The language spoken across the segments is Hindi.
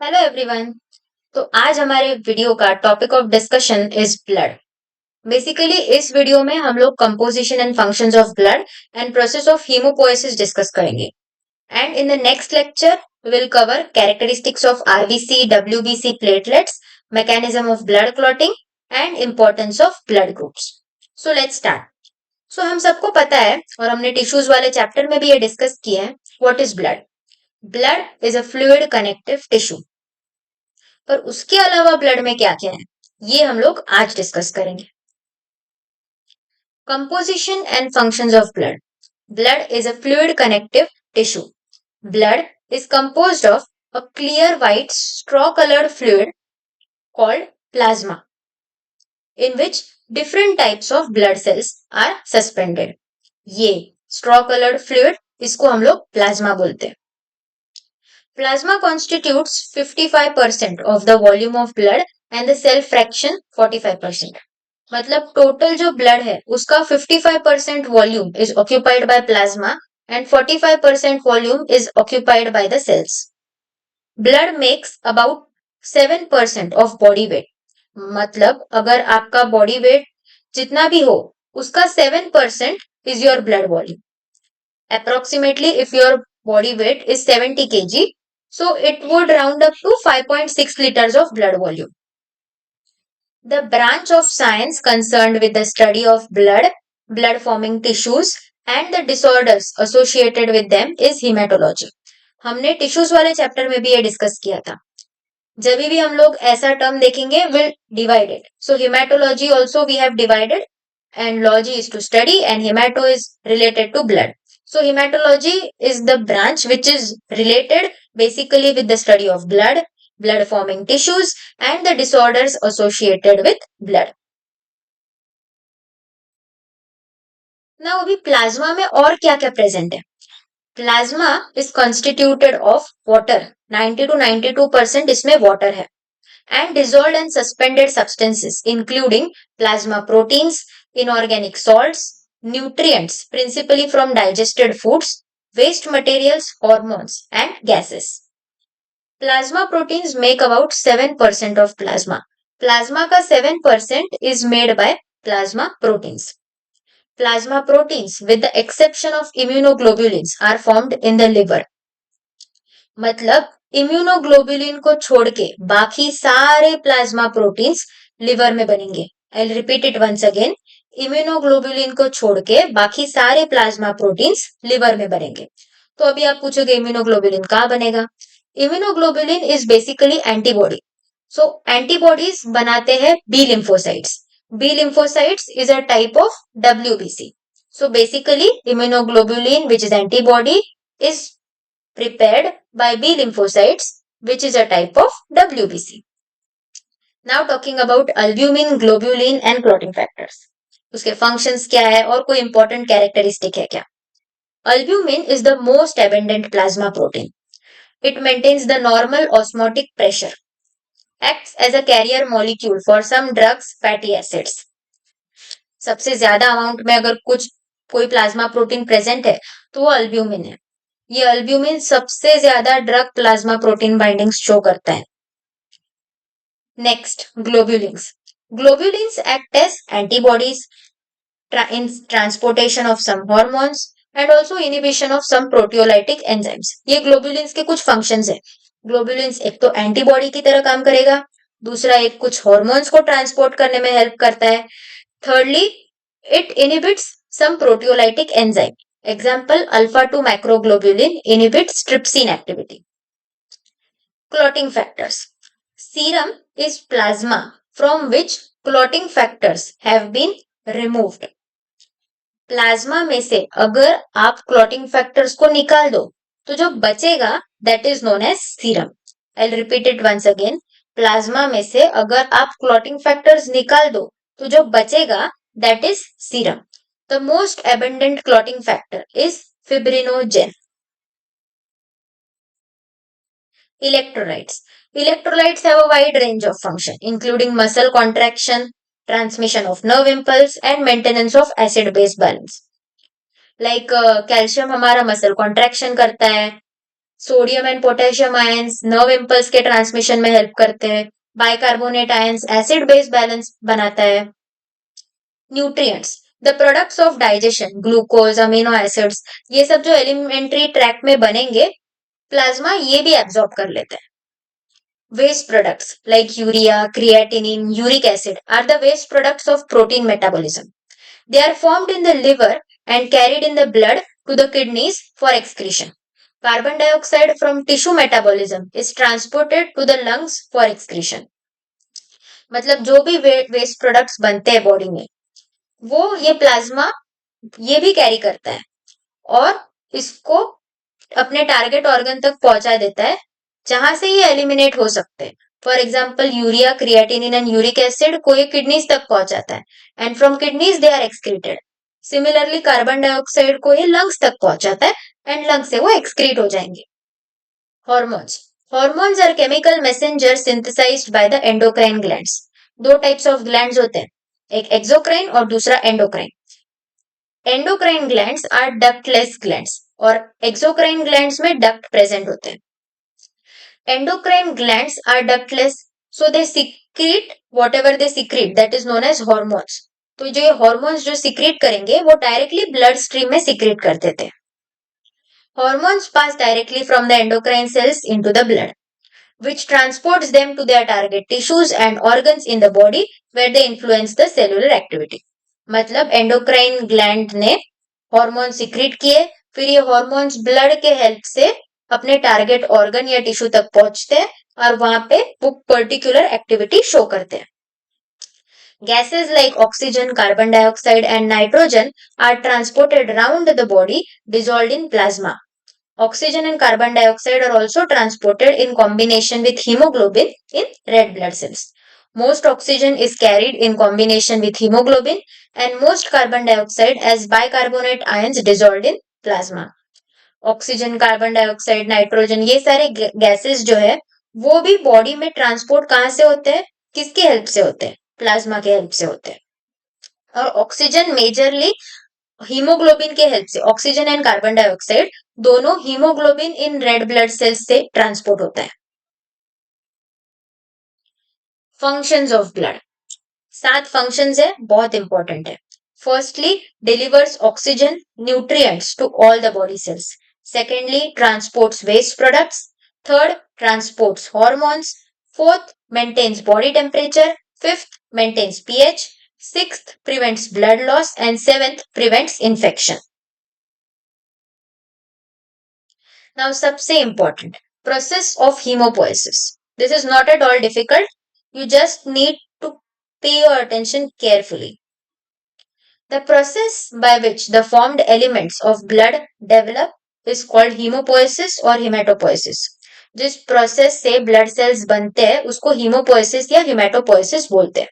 Hello everyone. तो आज हमारे वीडियो का topic of discussion is blood. Basically इस वीडियो में हम लोग composition and functions of blood and process of haemopoiesis discuss करेंगे। And in the next lecture we will cover characteristics of RBC WBC platelets, mechanism of blood clotting and importance of blood groups. So let's start. So हम सबको पता है और हमने टिश्यूज वाले चैप्टर में भी ये डिस्कस किया है, what is blood. Blood is a fluid connective tissue. पर उसके अलावा ब्लड में क्या क्या है, ये हम लोग आज डिस्कस करेंगे। Composition and functions of blood. Blood is a fluid connective tissue. Blood is composed of a clear white straw colored fluid called plasma, in which different types of blood cells are suspended. ये straw colored fluid, इसको हम लोग प्लाज्मा बोलते हैं। Plasma constitutes 55% of the volume of blood and the cell fraction 45%. मतलब टोटल जो ब्लड है उसका 55% volume is occupied by plasma and 45% volume is occupied by the cells. Blood makes about 7% of body weight. मतलब अगर आपका बॉडी वेट जितना भी हो उसका 7% is your blood volume. Approximately, if your body weight is 70 kg, so it would round up to 5.6 liters of blood volume. The branch of science concerned with the study of blood, blood forming tissues, and the disorders associated with them is hematology. हमने टिश्यूज वाले चैप्टर में भी ये डिस्कस किया था। जब भी हम लोग ऐसा टर्म देखेंगे will divided, so haematology also we have divided and logy is to study and hemato is related to blood. So hematology is the branch which is related basically with the study of blood, blood forming tissues and the disorders associated with blood. Now अभी प्लाज्मा में और क्या क्या प्रेजेंट है। Plasma is constituted of water, 90 to 92% इसमें वाटर है, and dissolved and suspended substances including plasma proteins, inorganic salts, nutrients principally from digested foods, waste materials, hormones and gases. Plasma proteins make about 7% of plasma. Plasma का 7% is made by plasma proteins. Plasma proteins with the exception of immunoglobulins are formed in the liver. मतलब इम्यूनोग्लोबुलिन को छोड़ के बाकी सारे प्लाज्मा प्रोटीन्स लिवर में बनेंगे। I repeat it once again, immunoglobulin को छोड़ के बाकी सारे प्लाज्मा प्रोटीन्स लिवर में बनेंगे। तो अभी आप पूछोगे इम्यूनोग्लोबुलिन कहाँ बनेगा। Immunoglobulin is basically antibody. So antibodies बनाते हैं B lymphocytes. B lymphocytes is a type of WBC. So basically immunoglobulin which is antibody is prepared by B lymphocytes, which is a type of WBC. Now talking about albumin, globulin and clotting factors. उसके functions क्या है और कोई important characteristic है क्या। Albumin is the most abundant plasma protein. It maintains the normal osmotic pressure. Acts as a carrier molecule for some drugs, fatty acids. सबसे ज्यादा अमाउंट में अगर कुछ कोई प्लाज्मा प्रोटीन प्रेजेंट है तो वो अल्ब्यूमिन है। ये अल्ब्यूमिन सबसे ज्यादा drug plasma protein bindings show करता है। Next globulins. Globulins act as antibodies in transportation of some hormones and also inhibition of some proteolytic enzymes. ये ग्लोब्यूलिन्स के कुछ फंक्शंस है। ग्लोब्यूलिन्स एक तो एंटीबॉडी की तरह काम करेगा, दूसरा एक कुछ हॉर्मोन्स को ट्रांसपोर्ट करने में हेल्प करता है, thirdly it inhibits some proteolytic enzyme. Example, alpha 2 macroglobulin inhibits trypsin activity. Clotting factors. Serum is plasma from which clotting factors have been removed. Plasma में से अगर आप क्लॉटिंग फैक्टर्स को निकाल दो तो जो बचेगा that is known as serum. I repeat it once again, plasma में से अगर आप क्लॉटिंग फैक्टर्स निकाल दो तो जो बचेगा that is serum. The most abundant clotting factor is fibrinogen. Electrolytes. Electrolytes have a wide range of function, including muscle contraction, transmission of nerve impulse, and maintenance of acid-base balance. Like calcium हमारा muscle contraction करता है, sodium and potassium ions nerve impulse के ट्रांसमिशन में हेल्प करते हैं। Bicarbonate ions acid base balance बनाता है। Nutrients the products of digestion glucose amino acids, ये सब जो एलिमेंट्री ट्रैक में बनेंगे प्लाज्मा ये भी एब्जॉर्ब कर लेते हैं। Waste products like urea, creatinine, uric acid are the waste products of protein metabolism. They are formed in the liver and carried in the blood to the kidneys for excretion. Carbon dioxide from tissue metabolism is transported to the lungs for excretion. मतलब जो भी वेस्ट प्रोडक्ट्स बनते हैं बॉडी में वो ये प्लाज्मा ये भी कैरी करता है और इसको अपने टारगेट ऑर्गन तक पहुंचा देता है जहां से ये एलिमिनेट हो सकते हैं। For example urea creatinine and uric acid को ये किडनीज तक पहुंचाता है and from kidneys they are excreted. Similarly carbon dioxide को ये लंग्स तक पहुंचाता है एंड लंग्स से वो एक्सक्रीट हो जाएंगे। Hormones hormones are chemical messenger synthesised by the endocrine glands. दो टाइप्स ऑफ ग्लैंड्स होते हैं, एक एक्सोक्राइन और दूसरा endocrine. Endocrine glands are ductless glands और एक्सोक्राइन ग्लैंड्स में डक्ट प्रेजेंट होते हैं। Endocrine glands are ductless, so they secrete whatever they secrete, that is known as hormones. तो जो ये hormones जो secrete करेंगे वो directly blood stream में secrete कर देते हैं. Hormones pass directly from the endocrine cells into the blood, which transports them to their target tissues and organs in the body where they influence the cellular activity. मतलब endocrine gland ने hormones secrete किए, फिर ये hormones blood के help से अपने टारगेट ऑर्गन या टिश्यू तक पहुंचते हैं और वहां पे वो पर्टिकुलर एक्टिविटी शो करते हैं। Gases like oxygen, carbon dioxide and nitrogen are transported around the body dissolved in plasma. Oxygen and carbon dioxide are also transported in combination with hemoglobin in red blood cells. Most oxygen is carried in combination with hemoglobin and most carbon dioxide as bicarbonate ions dissolved in plasma. Oxygen carbon dioxide nitrogen ये सारे गैसेस जो है वो भी बॉडी में ट्रांसपोर्ट कहाँ से होते हैं, किसके हेल्प से होते हैं, प्लाज्मा के हेल्प से होते हैं। और ऑक्सीजन मेजरली हीमोग्लोबिन के हेल्प से, ऑक्सीजन एंड कार्बन डाइऑक्साइड दोनों haemoglobin in red blood cells से ट्रांसपोर्ट होता है। फंक्शंस ऑफ ब्लड, 7 फंक्शंस है, बहुत इंपॉर्टेंट है। Firstly delivers oxygen nutrients to all the body cells. Secondly, transports waste products. Third, transports hormones. Fourth, maintains body temperature. Fifth, maintains pH. Sixth, prevents blood loss. And seventh, prevents infection. Now, सबसे important, process of hemopoiesis. This is not at all difficult. You just need to pay your attention carefully. The process by which the formed elements of blood develop is called hemopoiesis और hematopoiesis. जिस प्रोसेस से ब्लड सेल्स बनते हैं उसको हीमोपोइसिस या हेमेटोपोइसिस बोलते हैं।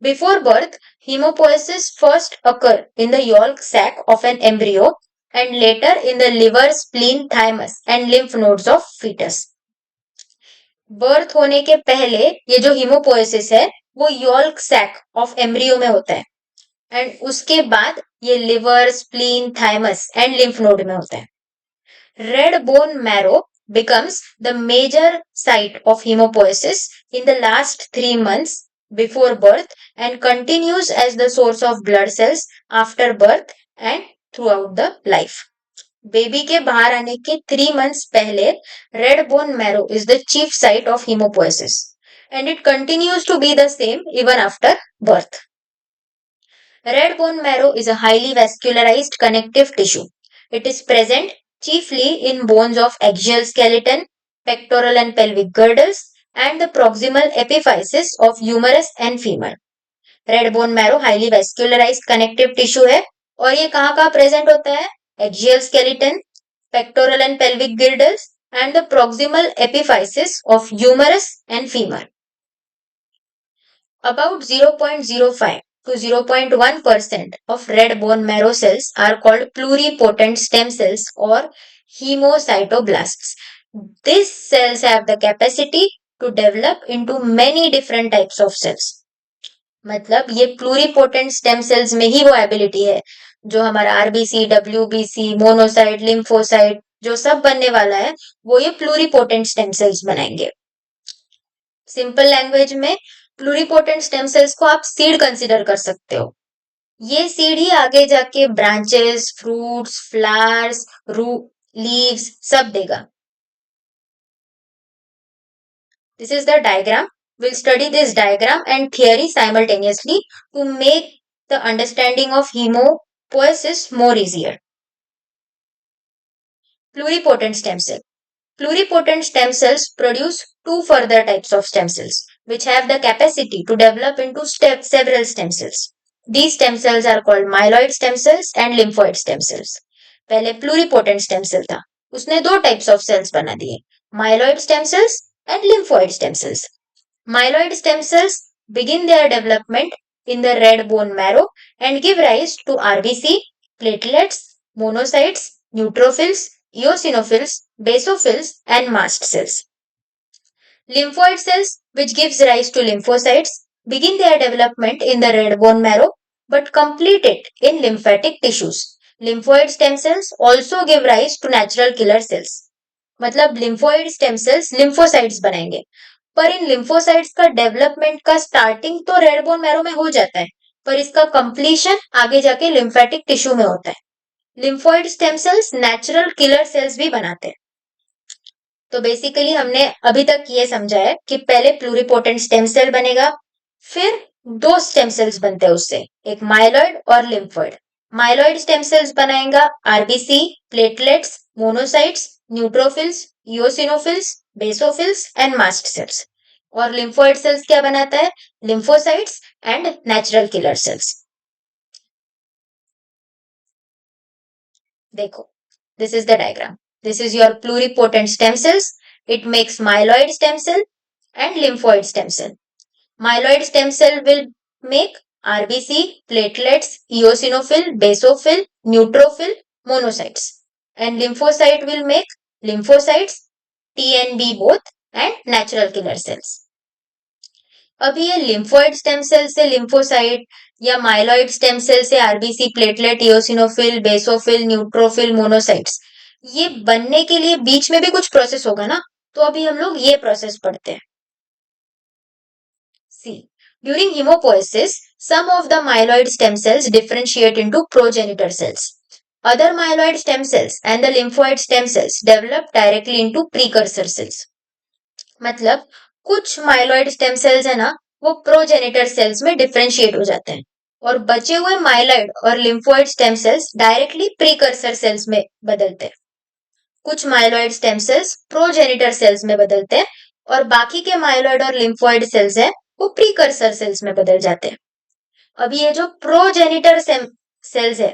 Before birth, hemopoiesis first occur in the yolk sac of an embryo and later in the liver, spleen, thymus and lymph nodes of fetus. Birth होने के पहले ये जो हीमोपोइसिस है वो यॉल्क सैक ऑफ एम्ब्रियो में होता है एंड उसके बाद ये liver, spleen, thymus and lymph node में होता है। Red bone marrow becomes the major site of hemopoiesis in the last 3 months before birth and continues as the source of blood cells after birth and throughout the life. Baby के बाहर आने के 3 months पहले red bone marrow is the chief site of hemopoiesis and it continues to be the same even after birth. Red bone marrow is a highly vascularized connective tissue. It is present chiefly in bones of axial skeleton, pectoral and pelvic girdles, and the proximal epiphysis of humerus and femur. Red bone marrow highly vascularized connective tissue है और ये कहाँ प्रेजेंट होता है, axial skeleton, pectoral and pelvic girdles, and the proximal epiphysis of humerus and femur. About 0.05 to 0.1% of red bone marrow cells are called pluripotent stem cells or hemocytoblasts. These cells have the capacity to develop into many different types of cells. मतलब ये प्लूरिपोटेंट स्टेम सेल्स में ही वो एबिलिटी है जो हमारा आरबीसी, डब्ल्यूबीसी, मोनोसाइट, लिम्फोसाइट जो सब बनने वाला है वो ये प्लूरिपोटेंट स्टेम सेल्स बनाएंगे। सिंपल लैंग्वेज में प्लूरिपोटेंट स्टेम सेल्स को आप सीड कंसिडर कर सकते हो। ये सीड ही आगे जाके branches, fruits, flowers, root, leaves सब देगा। This is the diagram. We'll study this diagram and theory simultaneously to make the understanding of hemopoiesis more easier. Pluripotent stem cell. Pluripotent stem cells produce two further types of stem cells, which have the capacity to develop into several stem cells. These stem cells are called myeloid stem cells and lymphoid stem cells. पहले pluripotent stem cell था, उसने दो types of cells बना दिए, myeloid stem cells and lymphoid stem cells. Myeloid stem cells begin their development in the red bone marrow and give rise to RBC, platelets, monocytes, neutrophils, eosinophils, basophils, and mast cells. Lymphoid cells, which gives rise to lymphocytes, begin their development in the red bone marrow but complete it in lymphatic tissues. Lymphoid stem cells also give rise to natural killer cells. मतलब lymphoid stem cells lymphocytes बनाएंगे, पर इन lymphocytes का डेवलपमेंट का स्टार्टिंग तो रेड बोन मैरो में हो जाता है, पर इसका कंप्लीशन आगे जाके लिम्फेटिक टिश्यू में होता है। Lymphoid stem sales natural killer sales भी बनाते हैं। तो बेसिकली हमने अभी तक ये समझा है कि पहले प्लूरिपोटेंट स्टेम सेल बनेगा, फिर दो स्टेम सेल्स बनते हैं उससे, एक माइलॉइड और लिम्फोइड। माइलॉइड स्टेम सेल्स बनाएगा RBC, platelets, monocytes, neutrophils, eosinophils, basophils and mast cells. और लिम्फोइड सेल्स क्या बनाता है? Lymphocytes and natural killer cells. देखो, this is the diagram. This is your pluripotent stem cells. It makes myeloid stem cell and lymphoid stem cell. Myeloid stem cell will make RBC, platelets, eosinophil, basophil, neutrophil, monocytes. And lymphocyte will make lymphocytes, T and B both, and natural killer cells. अभी ये लिम्फोइड स्टेम सेल से लिम्फोसाइट या माइलॉइड स्टेम सेल से RBC, platelet, eosinophil, basophil, neutrophil, monocytes, ये बनने के लिए बीच में भी कुछ प्रोसेस होगा ना, तो अभी हम लोग ये प्रोसेस पढ़ते हैं। सी, during hemopoiesis, some of the myeloid stem cells differentiate into progenitor cells. Other myeloid stem cells and the lymphoid stem cells develop directly into precursor cells. मतलब कुछ माइलॉइड स्टेम सेल्स है ना, वो प्रोजेनिटर सेल्स में डिफरेंशिएट हो जाते हैं और बचे हुए माइलॉइड और lymphoid stem cells directly precursor cells में बदलते हैं। कुछ myeloid stem cells progenitor cells में बदलते हैं और बाकी के माइलॉइड और लिम्फोइड सेल्स है वो प्रीकर्सर सेल्स में बदल जाते हैं। अभी ये जो प्रोजेनिटर सेल्स है,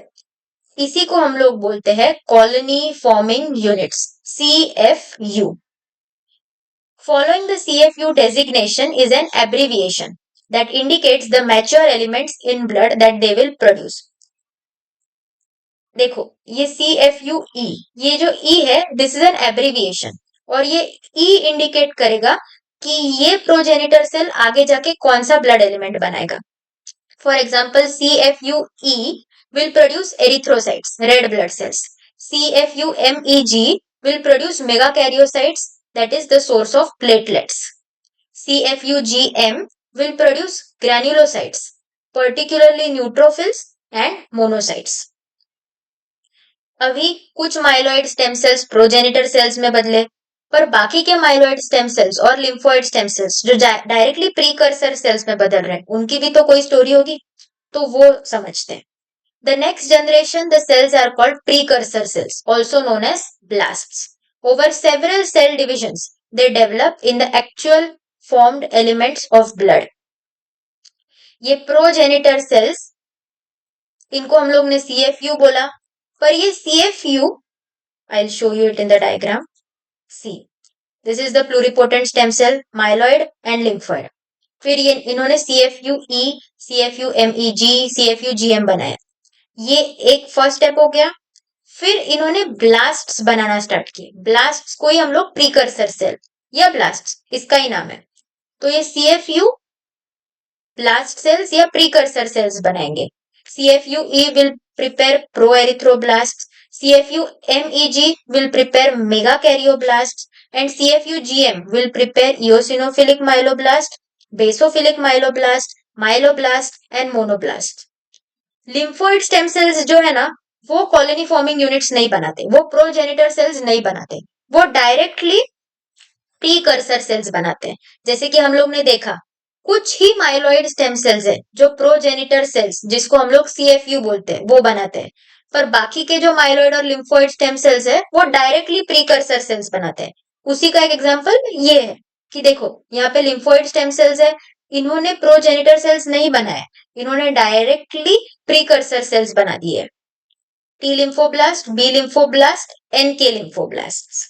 इसी को हम लोग बोलते हैं colony forming units, CFU. Following the CFU designation is an abbreviation that indicates the mature elements in blood that they will produce. देखो, ये CFUE, ये जो E है, दिस इज एन एब्रीविएशन, और ये E इंडिकेट करेगा कि ये प्रोजेनिटर सेल आगे जाके कौन सा ब्लड एलिमेंट बनाएगा। For example, CFUE will produce erythrocytes, red blood cells. CFUMEG will produce megakaryocytes, that is the source of platelets. CFUGM will produce granulocytes, particularly neutrophils and monocytes. अभी कुछ myeloid stem cells progenitor cells में बदले, पर बाकी के माइलॉइड स्टेम सेल्स और लिम्फोइड स्टेम सेल्स जो डायरेक्टली प्रीकर्सर सेल्स में बदल रहे हैं, उनकी भी तो कोई स्टोरी होगी, तो वो समझते हैं। The next generation, the cells are called precursor cells, also known as blasts. Over several cell divisions, they develop in the actual formed elements of blood. ये प्रोजेनिटर सेल्स, इनको हम लोग ने CFU बोला, पर ये CFU, I'll show you it in the diagram. See, this is the pluripotent stem cell, myeloid and lymphoid. फिर ये इन्होंने CFUE, CFUMEG, CFUGM बनाया। ये एक फर्स्ट स्टेप हो गया। फिर इन्होंने ब्लास्ट्स बनाना स्टार्ट किए। ब्लास्ट्स को ही हम लोग प्रीकर्सर सेल या ब्लास्ट्स, इसका ही नाम है। तो ये CFU ब्लास्ट सेल्स या प्रीकर्सर सेल्स बनाएंगे। CFUE will prepare pro-erythroblasts, CFU-MEG will prepare megakaryoblast and CFU-GM will prepare eosinophilic myeloblast, basophilic myeloblast, myeloblast and monoblast. Lymphoid stem cells जो है ना, वो कॉलोनी फॉर्मिंग यूनिट्स नहीं बनाते, वो प्रोजेनिटर सेल्स नहीं बनाते, वो डायरेक्टली प्रीकर्सर सेल्स बनाते हैं। जैसे कि हम लोग ने देखा कुछ ही माइलॉइड स्टेम सेल्स है जो प्रोजेनिटर सेल्स, जिसको हम लोग CFU बोलते हैं, वो बनाते हैं, पर बाकी के जो माइलॉइड और लिम्फोइड स्टेम सेल्स है वो डायरेक्टली प्रीकर्सर सेल्स बनाते हैं। उसी का एक एग्जांपल ये है कि देखो यहाँ पे लिम्फोइड स्टेम सेल्स है, इन्होंने प्रोजेनिटर सेल्स नहीं बनाए, इन्होंने डायरेक्टली प्रीकर्सर सेल्स बना दिए। T lymphoblast, B lymphoblast, NK lymphoblast.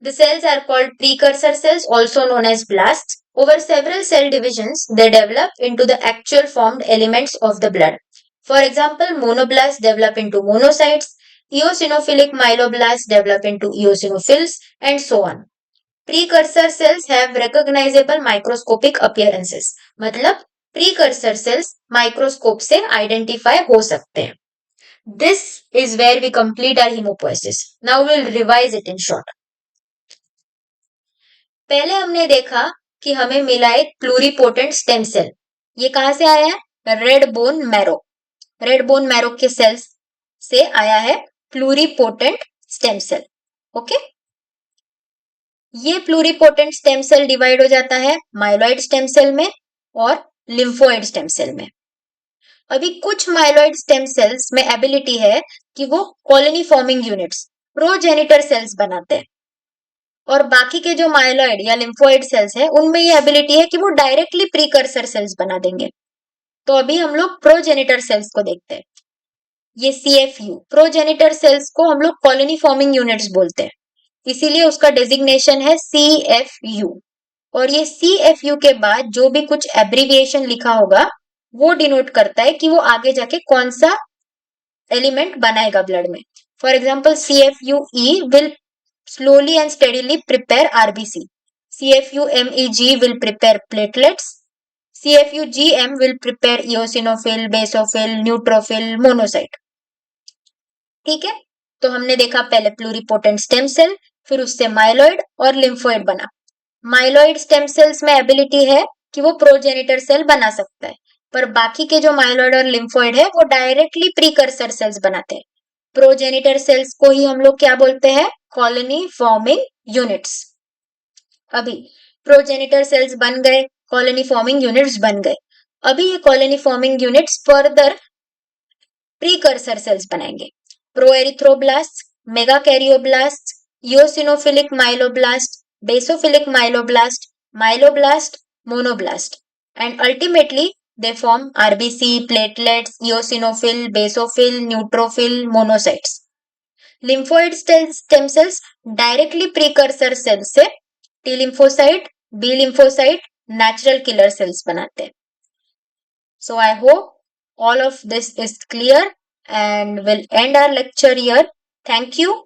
The cells are called precursor cells, also known as blasts. Over several cell divisions, they develop into the actual formed elements of the blood. For example, monoblasts develop into monocytes, eosinophilic myeloblasts develop into eosinophils, and so on. Precursor cells have recognizable microscopic appearances. मतलब precursor cells microscope से identify हो सकते हैं. This is where we complete our hemopoiesis. Now we'll revise it in short. पहले हमने देखा कि हमें मिला एक प्लूरिपोटेंट स्टेम सेल। ये कहां से आया है? Red bone marrow. Red bone marrow के सेल्स से आया है प्लूरिपोटेंट स्टेम सेल। ओके, ये प्लूरिपोटेंट स्टेम सेल डिवाइड हो जाता है माइलॉइड स्टेम सेल में और लिम्फोइड स्टेम सेल में। अभी कुछ माइलॉइड स्टेम सेल्स में एबिलिटी है कि वो colony forming units, progenitor cells बनाते हैं, और बाकी के जो माइलॉइड या लिम्फोइड सेल्स है उनमें ये एबिलिटी है कि वो डायरेक्टली प्रीकर्सर सेल्स बना देंगे। तो अभी हम लोग प्रोजेनिटर सेल्स को देखते हैं। ये CFU प्रोजेनिटर सेल्स को हम लोग कॉलोनी फॉर्मिंग यूनिट्स बोलते हैं, इसीलिए उसका डेजिग्नेशन है CFU। और ये CFU के बाद जो भी कुछ एब्रिविएशन लिखा होगा वो डिनोट करता है कि वो आगे जाके कौन सा एलिमेंट बनाएगा ब्लड में। For example CFUE will slowly and steadily prepare RBC. CFU-MEG will prepare platelets. CFU-GM will prepare eosinophil, basophil, neutrophil, monocyte. ठीक है, तो हमने देखा पहले प्लूरिपोटेंट स्टेम सेल, फिर उससे माइलॉइड और लिम्फोइड बना। माइलॉइड स्टेम सेल्स में एबिलिटी है कि वो प्रोजेनिटर सेल बना सकता है, पर बाकी के जो माइलॉइड और लिम्फोइड है वो डायरेक्टली प्रीकर्सर सेल्स बनाते हैं। प्रोजेनिटर सेल्स को ही हम लोग क्या बोलते हैं? Colony forming units. अभी प्रोजेनिटर सेल्स बन गए, कॉलोनी फॉर्मिंग यूनिट्स बन गए। अभी ये colony forming units further precursor cells बनाएंगे। Proerythroblast, megakaryoblast, eosinophilic myeloblast, basophilic myeloblast, myeloblast, monoblast, and ultimately they form RBC, platelets, eosinophil, basophil, neutrophil, monocytes. Lymphoid stem cells directly precursor cells से T lymphocyte, B lymphocyte, natural killer cells बनाते हैं. So I hope all of this is clear and we'll end our lecture here. Thank you.